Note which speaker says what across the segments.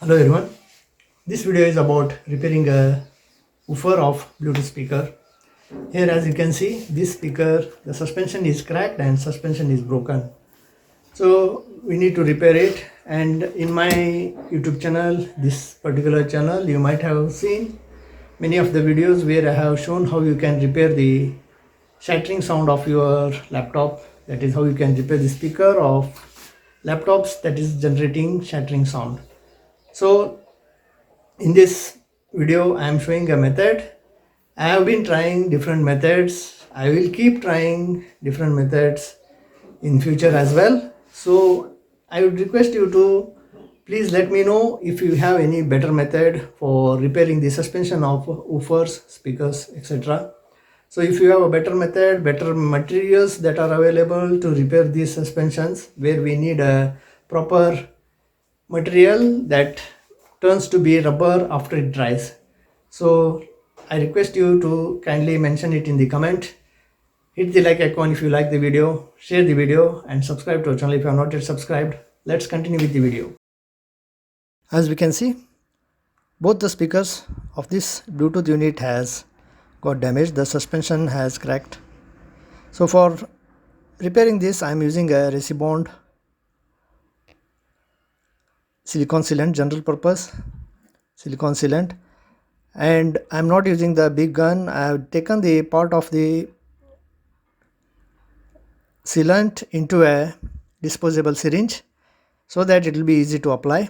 Speaker 1: Hello everyone, this video is about repairing a woofer of Bluetooth speaker. Here as you can see, this speaker, the suspension is cracked and suspension is broken. So we need to repair it, and in my YouTube channel, this particular channel, you might have seen many of the videos where I have shown how you can repair the shattering sound of your laptop. That is how you can repair the speaker of laptops that is generating shattering sound. So in this video I am showing a method. I have been trying different methods. I will keep trying different methods in future as well. So I would request you to please let me know if you have any better method for repairing the suspension of woofers, speakers, etc. So if you have a better method, better materials that are available to repair these suspensions, where we need a proper material that turns to be rubber after it dries. So I request you to kindly mention it in the comment. Hit the like icon if you like the video, share the video and subscribe to our channel if you have not yet subscribed. Let's continue with the video. As we can see, both the speakers of this Bluetooth unit has got damaged. The suspension has cracked. So for repairing this, I am using a Resibond silicone sealant, general purpose silicone sealant, and I am not using the big gun. I have taken the part of the sealant into a disposable syringe so that it will be easy to apply.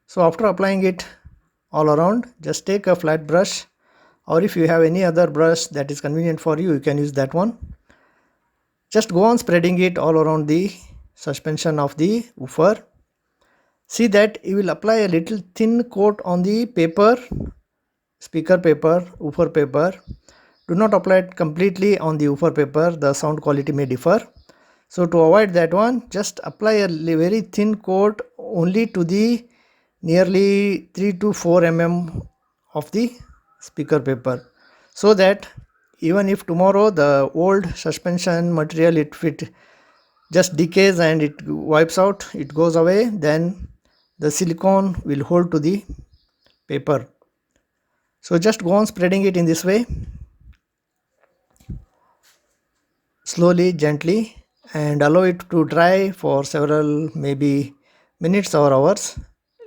Speaker 1: So after applying it all around, just take a flat brush, or if you have any other brush that is convenient for you, you can use that one. Just go on spreading it all around the suspension of the woofer. See that you will apply a little thin coat on the paper, speaker paper, woofer paper. Do not apply it completely on the woofer paper, the sound quality may differ. So to avoid that one, just apply a very thin coat only to the nearly 3 to 4 mm of the speaker paper, so that even if tomorrow the old suspension material, if it just decays and it wipes out, it goes away, then the silicone will hold to the paper. So just go on spreading it in this way, slowly, gently, and allow it to dry for several, maybe minutes or hours.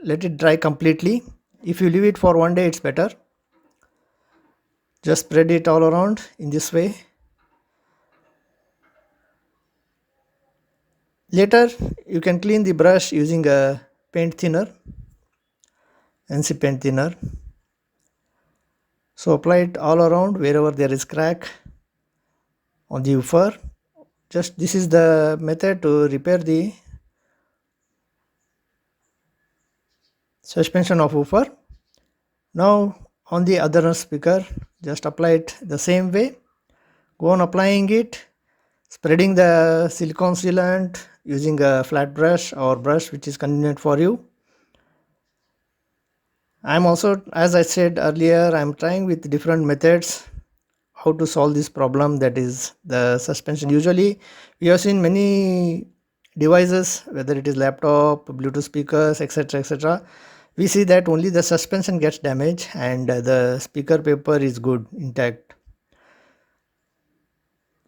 Speaker 1: Let it dry completely. If you leave it for one day, it's better. Just spread it all around in this way. Later you can clean the brush using a paint thinner, NC paint thinner. So apply it all around wherever there is crack on the woofer. Just this is the method to repair the suspension of woofer. Now on the other speaker, just apply it the same way. Go on applying it, spreading the silicone sealant using a flat brush or brush which is convenient for you. I am also, as I said earlier, I am trying with different methods how to solve this problem, that is the suspension. Usually we have seen many devices, whether it is laptop, Bluetooth speakers, etc, etc. We see that only the suspension gets damaged and the speaker paper is good, intact.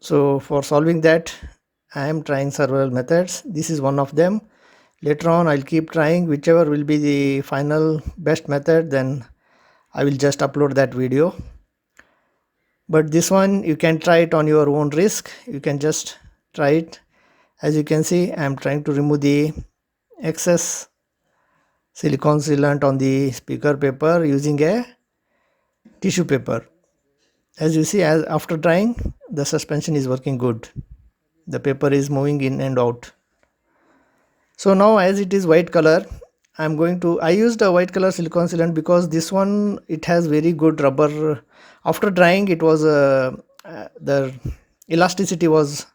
Speaker 1: So for solving that, I am trying several methods. This is one of them. Later on I'll keep trying. Whichever will be the final best method, then I will just upload that video. But this one you can try it on your own risk. You can just try it. As you can see, I am trying to remove the excess silicone sealant on the speaker paper using a tissue paper. As you see, as after drying, the suspension is working good. The paper is moving in and out. So now as it is white color, I used a white color silicone sealant because this one, it has very good rubber. After drying, it was the elasticity was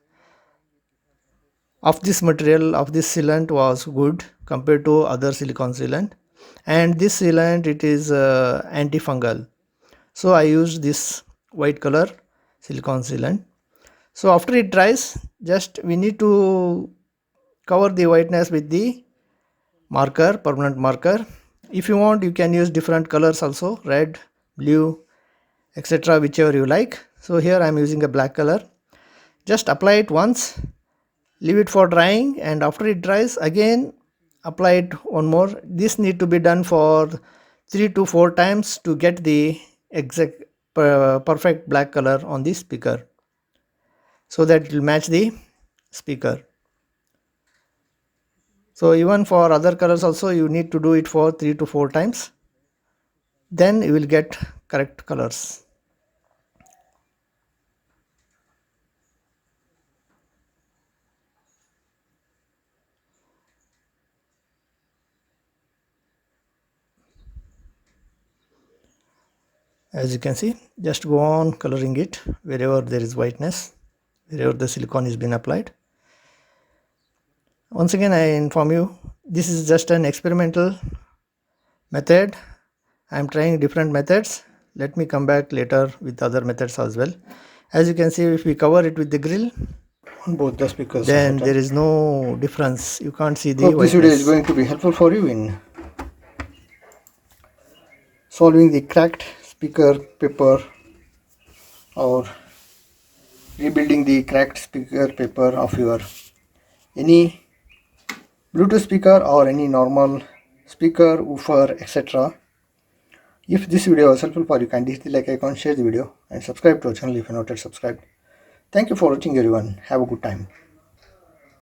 Speaker 1: of this material, of this sealant, was good compared to other silicone sealant. And this sealant, it is antifungal. So I used this white color silicone sealant. So after it dries, just we need to cover the whiteness with the marker, permanent marker. If you want, you can use different colors also, red, blue, etc., whichever you like. So here I am using a black color. Just apply it once, leave it for drying, and after it dries again apply it one more. This need to be done for 3 to 4 times to get the exact perfect black color on the speaker, so that it will match the speaker. So even for other colors also you need to do it for 3 to 4 times, then you will get correct colors. As you can see, just go on coloring it wherever there is whiteness, wherever the silicone is been applied. Once again I inform you, this is just an experimental method. I am trying different methods. Let me come back later with other methods as well. As you can see, if we cover it with the grill on both the speakers, then there is no difference. You can't see the whiteness. This video is going to be helpful for you in solving the cracked speaker paper or rebuilding the cracked speaker paper of your any Bluetooth speaker or any normal speaker, woofer, etc. If this video was helpful for you, kindly hit the like icon, share the video and subscribe to our channel if you are not yet subscribed. Thank you for watching everyone. Have a good time.